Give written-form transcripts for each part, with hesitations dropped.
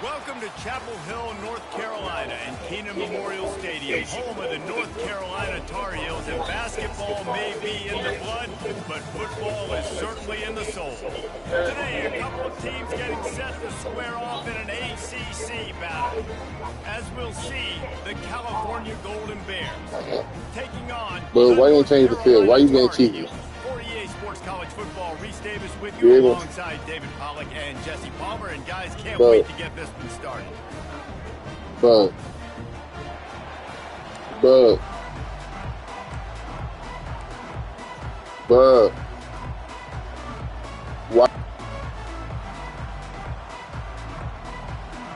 Welcome to Chapel Hill, North Carolina, and Keenan Memorial Stadium, home of the North Carolina Tar Heels. And basketball may be in the blood, but football is certainly in the soul. Today, a couple of teams getting set to square off in an ACC battle. As we'll see, the California Golden Bears taking on But why you ain't change the field? Why you being cheeky? For EA Sports College Football, Reese Davis with you alongside David Pollack and Jesse Palmer. And guys, can't wait to get this one started. But why?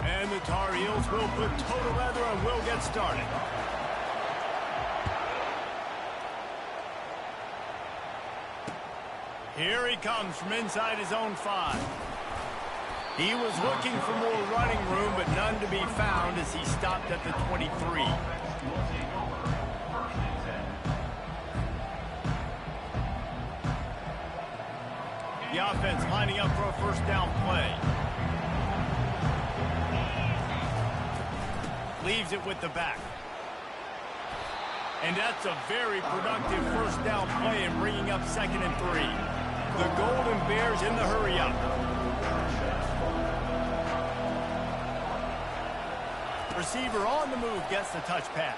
And the Tar Heels will put total leather and will get started. Here he comes from inside his own 5. He was looking for more running room, but none to be found as he stopped at the 23. The offense lining up for a first down play. Leaves it with the back. And that's a very productive first down play and bringing up 2nd and 3. The Golden Bears in the hurry-up. Receiver on the move gets the touch pass.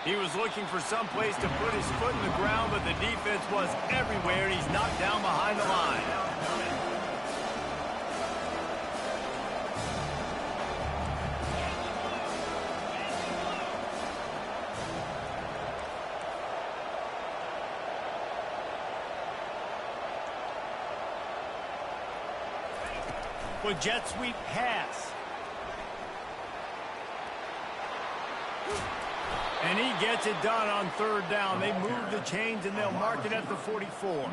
He was looking for some place to put his foot in the ground, but the defense was everywhere, and he's knocked down behind the line. With jet sweep pass. And he gets it done on 3rd down. They move the chains and they'll mark it at the 44.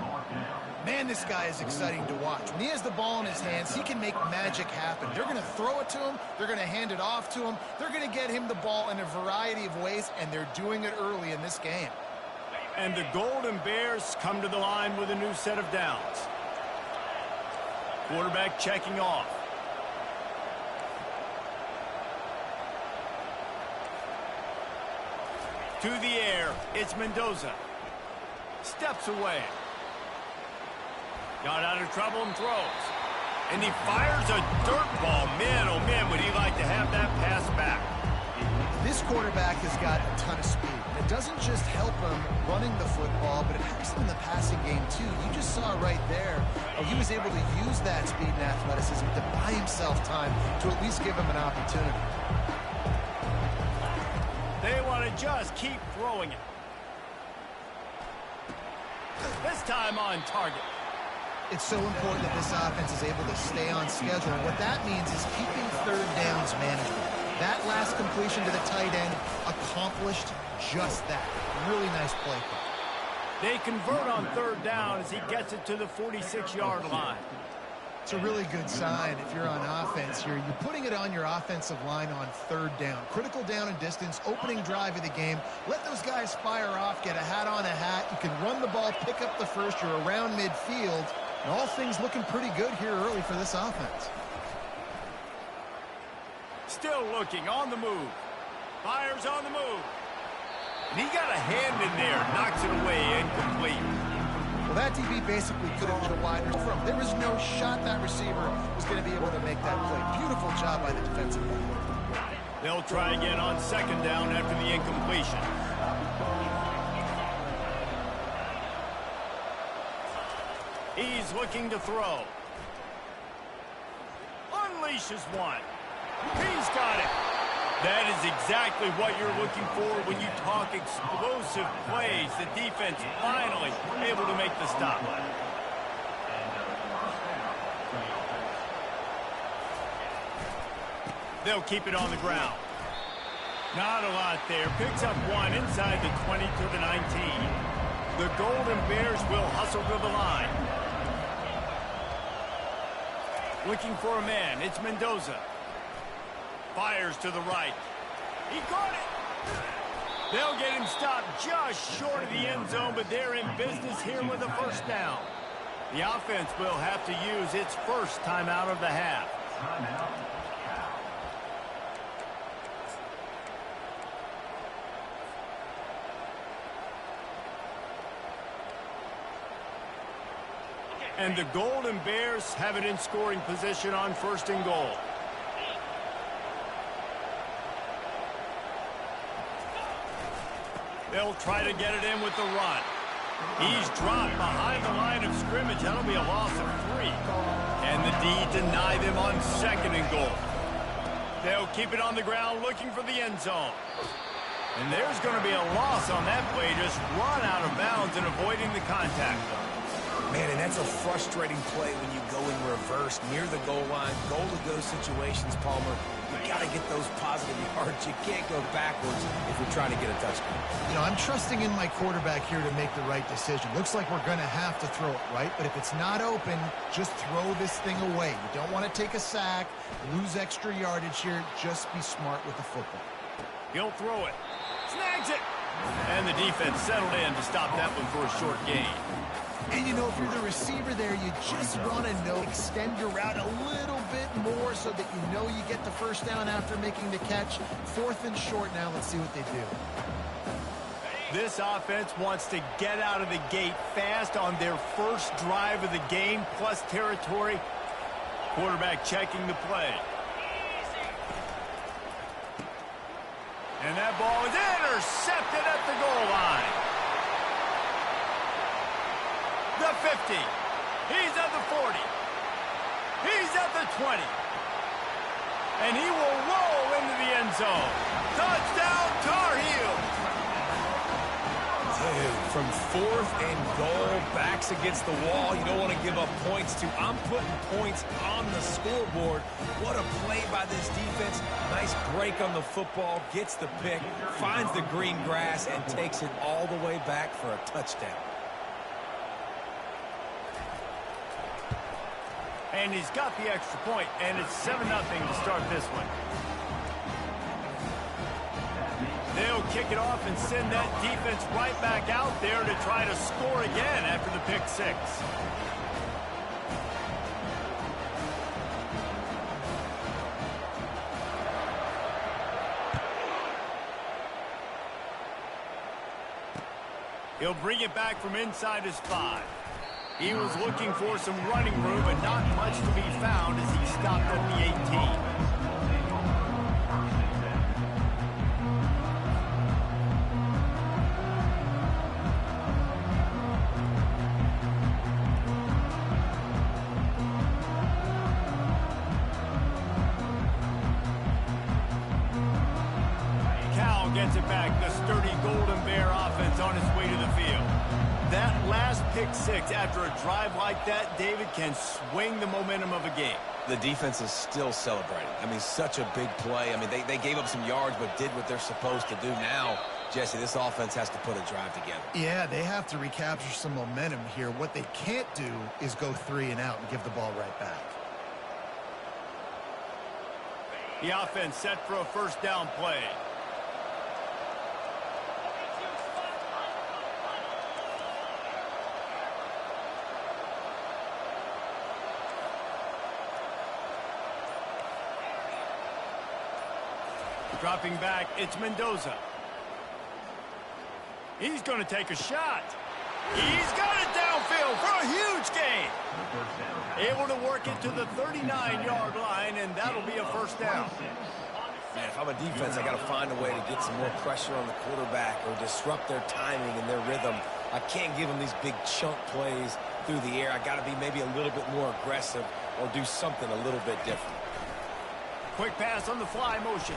Man, this guy is exciting to watch. When he has the ball in his hands, he can make magic happen. They're going to throw it to him. They're going to hand it off to him. They're going to get him the ball in a variety of ways, and they're doing it early in this game. And the Golden Bears come to the line with a new set of downs. Quarterback checking off. To the air, it's Mendoza. Steps away. Got out of trouble and throws. And he fires a dirt ball. Man, oh man, would he like to have that pass back. This quarterback has got a ton of speed. It doesn't just help him running the football, but it helps him in the passing game too. You just saw right there how he was able to use that speed and athleticism to buy himself time to at least give him an opportunity. They want to just keep throwing it. This time on target. It's so important that this offense is able to stay on schedule. What that means is keeping 3rd downs manageable. That last completion to the tight end accomplished just that. Really nice play call. They convert on 3rd down as he gets it to the 46-yard line. It's a really good sign if you're on offense here. You're putting it on your offensive line on 3rd down. Critical down and distance, opening drive of the game. Let those guys fire off, get a hat on a hat. You can run the ball, pick up the first. You're around midfield. And all things looking pretty good here early for this offense. Still looking on the move. Fires on the move. And he got a hand in there. Knocks it away, incomplete. Well, that DB basically couldn't hit a wide from. There was no shot that receiver was going to be able to make that play. Beautiful job by the defensive line. They'll try again on 2nd down after the incompletion. He's looking to throw. Unleashes one. He's got it. That is exactly what you're looking for when you talk explosive plays. The defense finally able to make the stop. They'll keep it on the ground. Not a lot there. Picks up one inside the 20 to the 19. The Golden Bears will hustle to the line. Looking for a man. It's Mendoza. Fires to the right. He caught it. They'll get him stopped just short of the end zone, but they're in business here with a first down. The offense will have to use its first timeout of the half. And the Golden Bears have it in scoring position on 1st and goal. They'll try to get it in with the run. He's dropped behind the line of scrimmage. That'll be a loss of 3. And the D deny them on 2nd and goal. They'll keep it on the ground looking for the end zone. And there's going to be a loss on that play, just run out of bounds and avoiding the contact. Man, and that's a frustrating play when you go in reverse near the goal line. Goal-to-go situations, Palmer. You got to get those positive yards. You can't go backwards if you're trying to get a touchdown. You know, I'm trusting in my quarterback here to make the right decision. Looks like we're going to have to throw it, right? But if it's not open, just throw this thing away. You don't want to take a sack, lose extra yardage here. Just be smart with the football. He'll throw it. Snags it. And the defense settled in to stop that one for a short gain. And, you know, if you're the receiver there, you just want to know, extend your route a little bit more so that you know you get the first down after making the catch. 4th and short now. Let's see what they do. This offense wants to get out of the gate fast on their first drive of the game, plus territory. Quarterback checking the play. And that ball is intercepted at the goal line. The 50. He's at the 40. He's at the 20. And he will roll into the end zone. Touchdown, Tar Heels. Dude, from 4th and goal, backs against the wall. You don't want to give up points to. I'm putting points on the scoreboard. What a play by this defense. Nice break on the football, gets the pick, finds the green grass, and takes it all the way back for a touchdown. And he's got the extra point, and it's 7-0 to start this one. They'll kick it off and send that defense right back out there to try to score again after the pick 6. He'll bring it back from inside his 5. He was looking for some running room, but not much to be found as he stopped at the 18. Cal gets it back. The sturdy Golden Bear offense on its way to the field. That last pick 6 after a drive like that, David, can swing the momentum of a game. The defense is still celebrating. I mean, such a big play. I mean, they gave up some yards but did what they're supposed to do. Now, Jesse, this offense has to put a drive together. Yeah, they have to recapture some momentum here. What they can't do is go 3 and out and give the ball right back. The offense set for a first down play. Dropping back, it's Mendoza. He's going to take a shot. He's got it downfield for a huge gain. Able to work it to the 39-yard line, and that'll be a first down. Man, if I'm a defense, I got to find a way to get some more pressure on the quarterback or disrupt their timing and their rhythm. I can't give them these big chunk plays through the air. I got to be maybe a little bit more aggressive or do something a little bit different. Quick pass on the fly motion.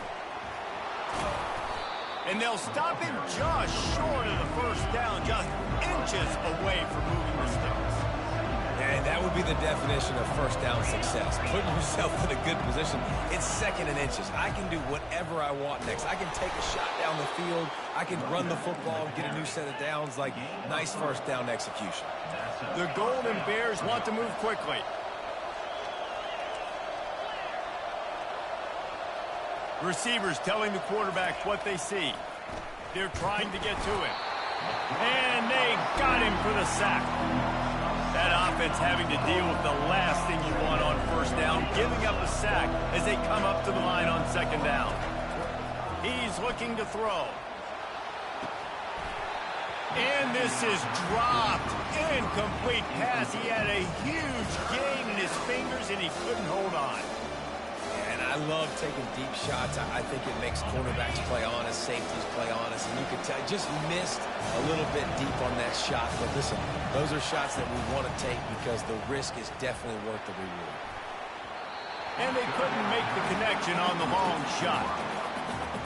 And they'll stop him just short of the first down, just inches away from moving the sticks. And that would be the definition of first down success. Putting yourself in a good position. It's 2nd and inches. I can do whatever I want next. I can take a shot down the field. I can run the football and get a new set of downs. Like, nice first down execution. The Golden Bears want to move quickly. Receivers telling the quarterback what they see. They're trying to get to him. And they got him for the sack. That offense having to deal with the last thing you want on first down, giving up a sack as they come up to the line on second down. He's looking to throw. And this is dropped. Incomplete pass. He had a huge gain in his fingers, and he couldn't hold on. And I love taking deep shots. I think it makes cornerbacks play honest, safeties play honest. And you can tell, just missed a little bit deep on that shot. But listen, those are shots that we want to take because the risk is definitely worth the reward. And they couldn't make the connection on the long shot.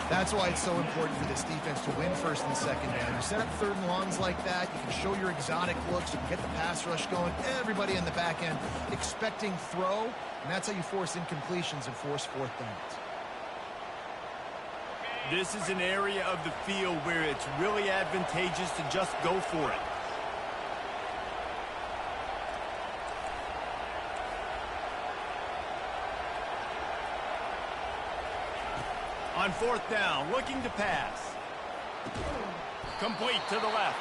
That's why it's so important for this defense to win first and second down. You set up third and longs like that, you can show your exotic looks, you can get the pass rush going, everybody in the back end expecting throw, and that's how you force incompletions and force fourth downs. This is an area of the field where it's really advantageous to just go for it. On fourth down, looking to pass. Complete to the left.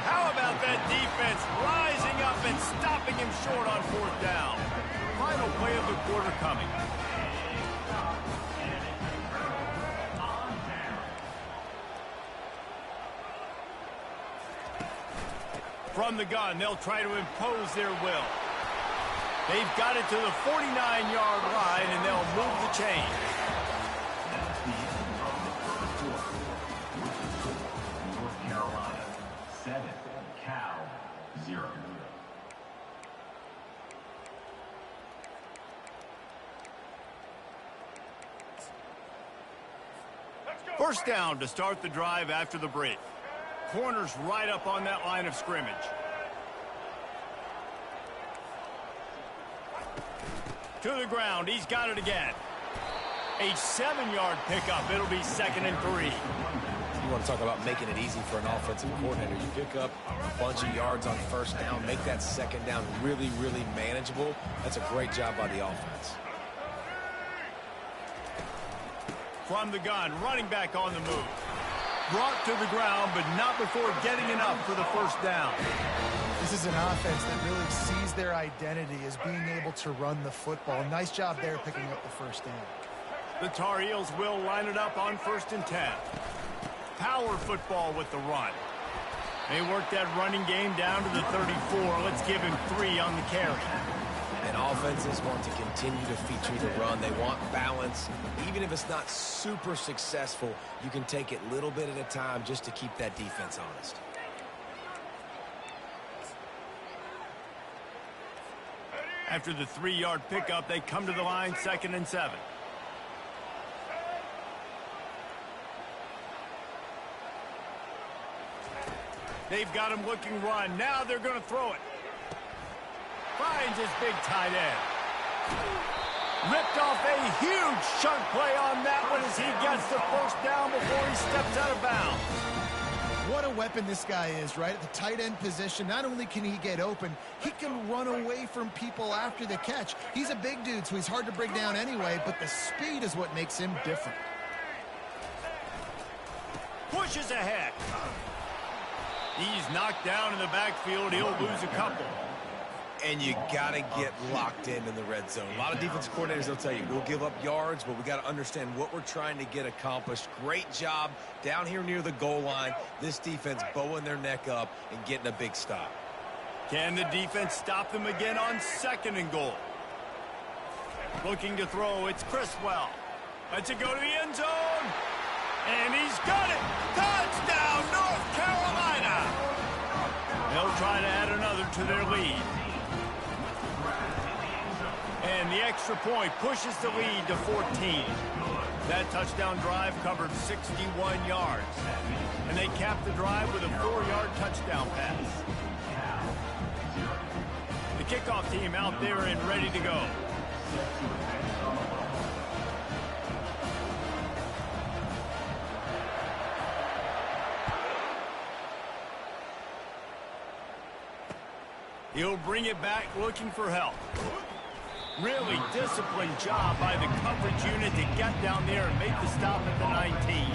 How about that defense rising up and stopping him short on fourth down? Final play of the quarter coming. From the gun, they'll try to impose their will. They've got it to the 49-yard line, and they'll move the chain. First down to start the drive after the break. Corners right up on that line of scrimmage. To the ground, he's got it again. A 7-yard pickup. It'll be 2nd and 3. You want to talk about making it easy for an offensive coordinator. You pick up a bunch of yards on first down, make that second down really, really manageable. That's a great job by the offense. From the gun, running back on the move. Brought to the ground, but not before getting enough for the first down. This is an offense that really sees their identity as being able to run the football. Nice job there picking up the first down. The Tar Heels will line it up on 1st and 10. Power football with the run. They work that running game down to the 34. Let's give him 3 on the carry. And offenses want to continue to feature the run. They want balance. Even if it's not super successful, you can take it little bit at a time just to keep that defense honest. After the 3-yard pickup, they come to the line, 2nd and 7. They've got him looking run. Now they're going to throw it. Finds his big tight end. Ripped off a huge chunk play on that one as he gets the first down before he steps out of bounds. What a weapon this guy is, right? At the tight end position, not only can he get open, he can run away from people after the catch. He's a big dude, so he's hard to bring down anyway, but the speed is what makes him different. Pushes ahead. He's knocked down in the backfield. He'll lose a couple. And you got to get locked in the red zone. A lot of defensive coordinators, they'll tell you, we'll give up yards, but we got to understand what we're trying to get accomplished. Great job down here near the goal line. This defense bowing their neck up and getting a big stop. Can the defense stop them again on 2nd and goal? Looking to throw, it's Criswell. Lets it go to the end zone. And he's got it. Touchdown, North Carolina. They'll try to add another to their lead. And the extra point pushes the lead to 14. That touchdown drive covered 61 yards. And they capped the drive with a 4-yard touchdown pass. The kickoff team out there and ready to go. He'll bring it back looking for help. Really disciplined job by the coverage unit to get down there and make the stop at the 19.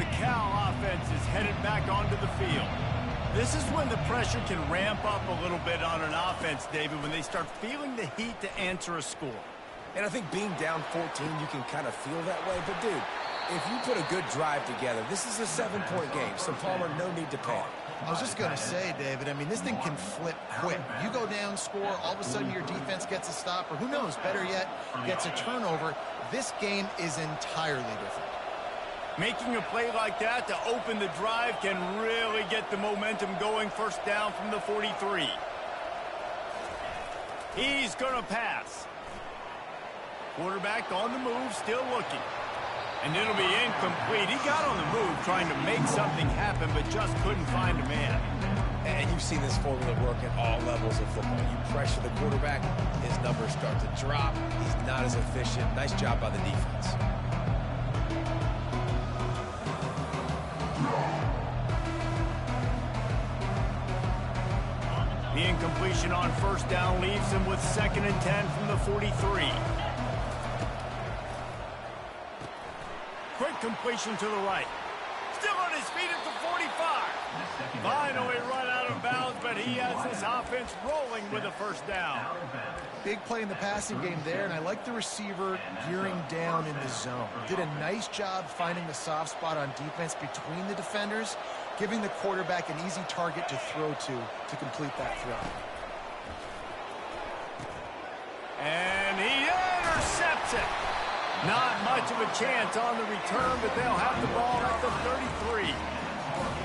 the Cal offense is headed back onto the field. This is when the pressure can ramp up a little bit on an offense, David, when they start feeling the heat to answer a score. And I think being down 14, you can kind of feel that way. But, dude, if you put a good drive together, this is a 7-point game. So, Palmer, no need to panic. I was just going to say, David, I mean, this thing can flip quick. You go down, score, all of a sudden your defense gets a stop, or who knows, better yet, gets a turnover. This game is entirely different. Making a play like that to open the drive can really get the momentum going. First down from the 43. He's going to pass. Quarterback on the move, still looking. And it'll be incomplete. He got on the move trying to make something happen, but just couldn't find a man. And you've seen this formula work at all levels of football. You pressure the quarterback, his numbers start to drop. He's not as efficient. Nice job by the defense. The incompletion on first down leaves him with 2nd and 10 from the 43. Quick completion to the right. Still on his feet at the 45. Finally run out of bounds, but he has this offense rolling with a first down. Big play in the passing game there, and I like the receiver gearing down in the zone. Did a nice job finding the soft spot on defense between the defenders, giving the quarterback an easy target to throw to complete that throw. And he intercepts it. Not much of a chance on the return, but they'll have the ball at the 33.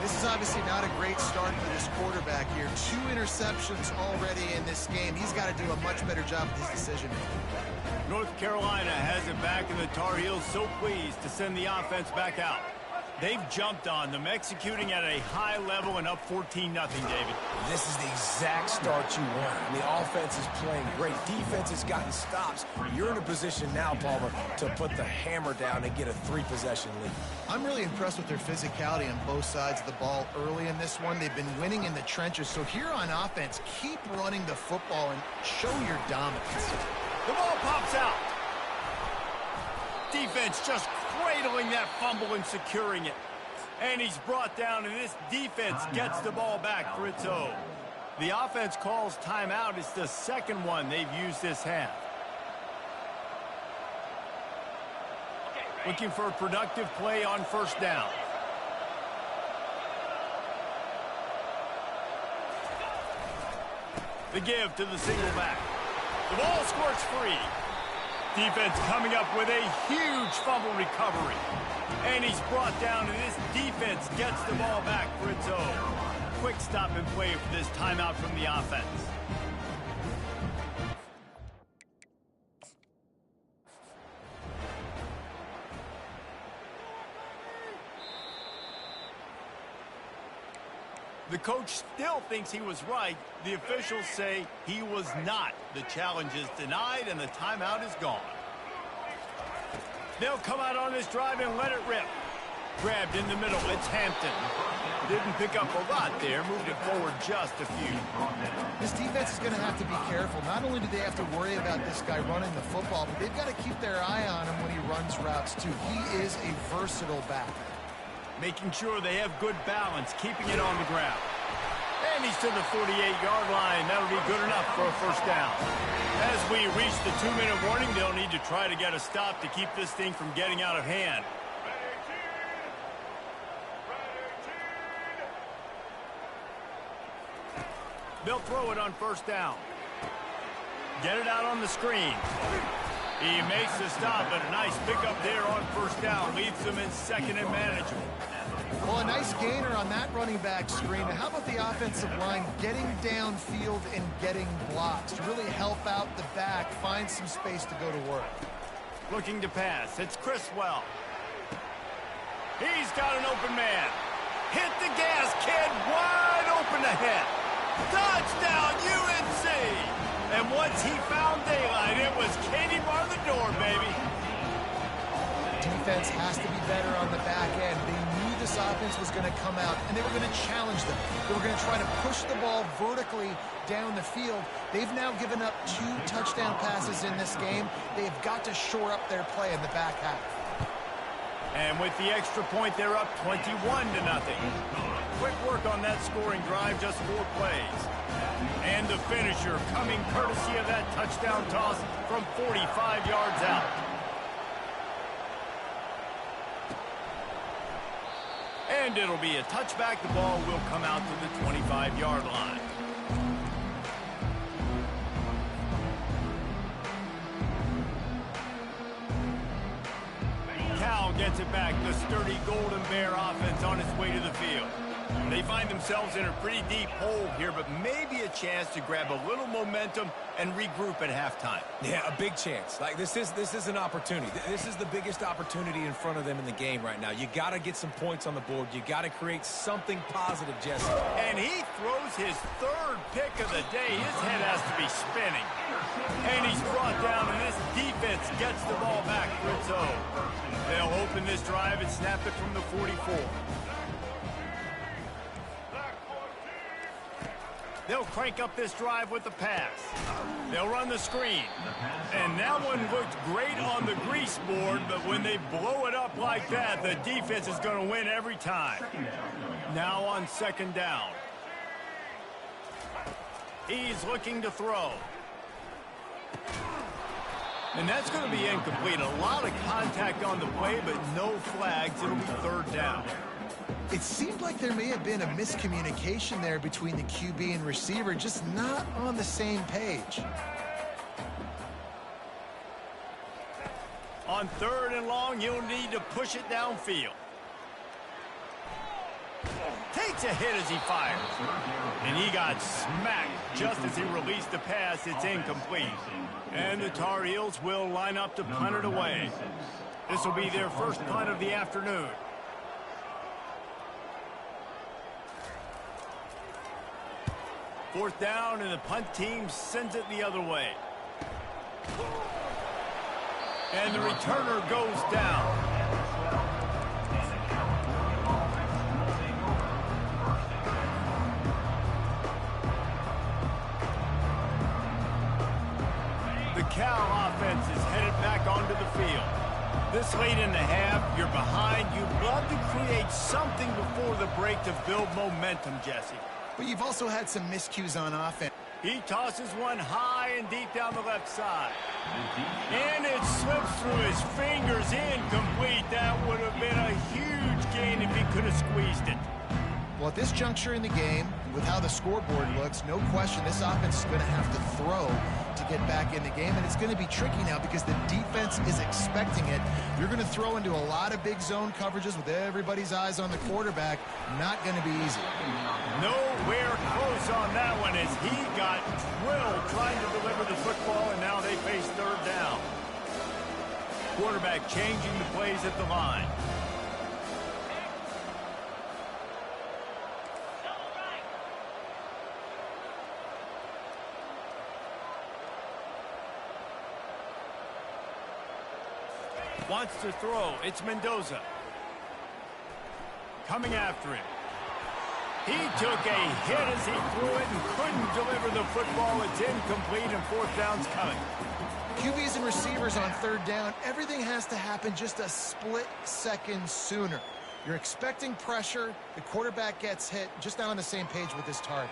This is obviously not a great start for this quarterback here. 2 interceptions already in this game. He's got to do a much better job with his decision-making. North Carolina has it back, and the Tar Heels so pleased to send the offense back out. They've jumped on them, executing at a high level and up 14-0, David. This is the exact start you want. I mean, offense is playing great. Defense has gotten stops. You're in a position now, Palmer, to put the hammer down and get a 3-possession lead. I'm really impressed with their physicality on both sides of the ball early in this one. They've been winning in the trenches. So here on offense, keep running the football and show your dominance. The ball pops out. Defense just cradling that fumble and securing it. And he's brought down, and this defense gets the ball back for its own. The offense calls timeout. It's the second one they've used this half. Looking for a productive play on first down. The give to the single back. The ball squirts free. Defense coming up with a huge fumble recovery. And he's brought down, and this defense gets the ball back for its own. Quick stop and play for this timeout from the offense. The coach still thinks he was right. The officials say he was not. The challenge is denied, and the timeout is gone. They'll come out on this drive and let it rip. Grabbed in the middle, it's Hampton. Didn't pick up a lot there, moved it forward just a few. This defense is going to have to be careful. Not only do they have to worry about this guy running the football, but they've got to keep their eye on him when he runs routes, too. He is a versatile back. Making sure they have good balance, keeping it on the ground. And he's to the 48-yard line. That'll be good enough for a first down. As we reach the 2-minute warning, they'll need to try to get a stop to keep this thing from getting out of hand. They'll throw it on first down. Get it out on the screen. He makes the stop, but a nice pickup there on first down. Leaves them in second and manageable. Well, a nice gainer on that running back screen. Now, how about the offensive line getting downfield and getting blocks to really help out the back, find some space to go to work? Looking to pass. It's Criswell. He's got an open man. Hit the gas, kid. Wide open ahead. Touchdown, UNC! And once he found daylight, it was Katie bar the door, baby. Defense has to be better on the back end. They knew this offense was going to come out, and they were going to challenge them. They were going to try to push the ball vertically down the field. They've now given up 2 touchdown passes in this game. They've got to shore up their play in the back half. And with the extra point, they're up 21-0. Quick work on that scoring drive, just 4 plays. And the finisher coming courtesy of that touchdown toss from 45 yards out. And it'll be a touchback. The ball will come out to the 25-yard line. Cal gets it back. The sturdy Golden Bear offense on its way to the field. They find themselves in a pretty deep hole here, but maybe a chance to grab a little momentum and regroup at halftime. Yeah, a big chance. Like this is an opportunity. This is the biggest opportunity in front of them in the game right now. You got to get some points on the board. You got to create something positive, Jesse. And he throws his 3rd pick of the day. His head has to be spinning. And he's brought down, and this defense gets the ball back for its own. They'll open this drive and snap it from the 44. They'll crank up this drive with the pass. They'll run the screen. And that one looked great on the grease board, but when they blow it up like that, the defense is going to win every time. Now on 2nd down. He's looking to throw. And that's going to be incomplete. A lot of contact on the play, but no flags. It'll be 3rd down. It seemed like there may have been a miscommunication there between the QB and receiver, just not on the same page. On 3rd and long, you'll need to push it downfield. Takes a hit as he fires. And he got smacked just as he released the pass. It's incomplete. And the Tar Heels will line up to punt it away. This will be their first punt of the afternoon. Fourth down, and the punt team sends it the other way. And the returner goes down. The Cal offense is headed back onto the field. This late in the half, you're behind. You'd love to create something before the break to build momentum, Jesse. But you've also had some miscues on offense. He tosses one high and deep down the left side. And it slips through his fingers, incomplete. That would have been a huge gain if he could have squeezed it. Well, at this juncture in the game, with how the scoreboard looks, no question this offense is going to have to throw to get back in the game, and it's going to be tricky now because the defense is expecting it. You're going to throw into a lot of big zone coverages with everybody's eyes on the quarterback. Not going to be easy. Nowhere close on that one as he got drilled trying to deliver the football, and now they face 3rd down. Quarterback changing the plays at the line. Wants to throw. It's Mendoza. Coming after him. He took a hit as he threw it and couldn't deliver the football. It's incomplete, and 4th down's coming. QBs and receivers on 3rd down, everything has to happen just a split second sooner. You're expecting pressure. The quarterback gets hit. Just not on the same page with his target.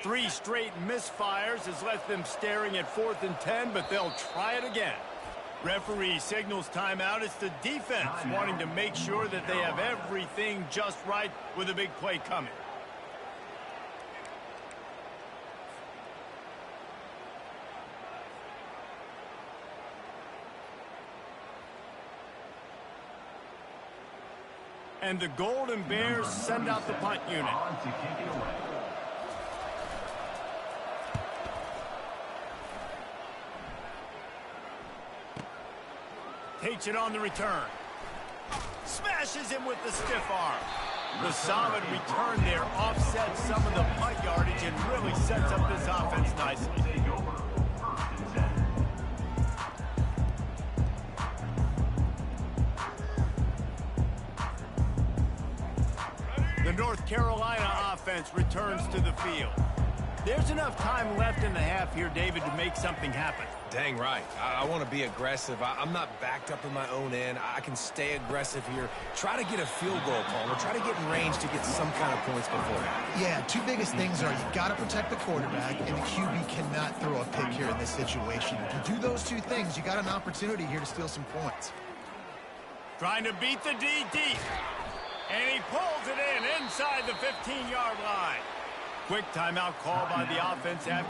Three straight misfires has left them staring at 4th and 10, but they'll try it again. Referee signals timeout. It's the defense wanting to make sure that they have everything just right with a big play coming. And the Golden Bears send out the punt unit. Takes it on the return. Smashes him with the stiff arm. The solid return there offsets some of the punt yardage and really sets up this offense nicely. The North Carolina offense returns to the field. There's enough time left in the half here, David, to make something happen. Dang right. I want to be aggressive. I'm not backed up in my own end. I can stay aggressive here. Try to get a field goal, Palmer. Try to get in range to get some kind of points beforehand. Yeah, two biggest things are you got to protect the quarterback, and the QB cannot throw a pick here in this situation. If you do those two things, you got an opportunity here to steal some points. Trying to beat the D deep. And he pulls it in inside the 15-yard line. Quick timeout call by the offense after.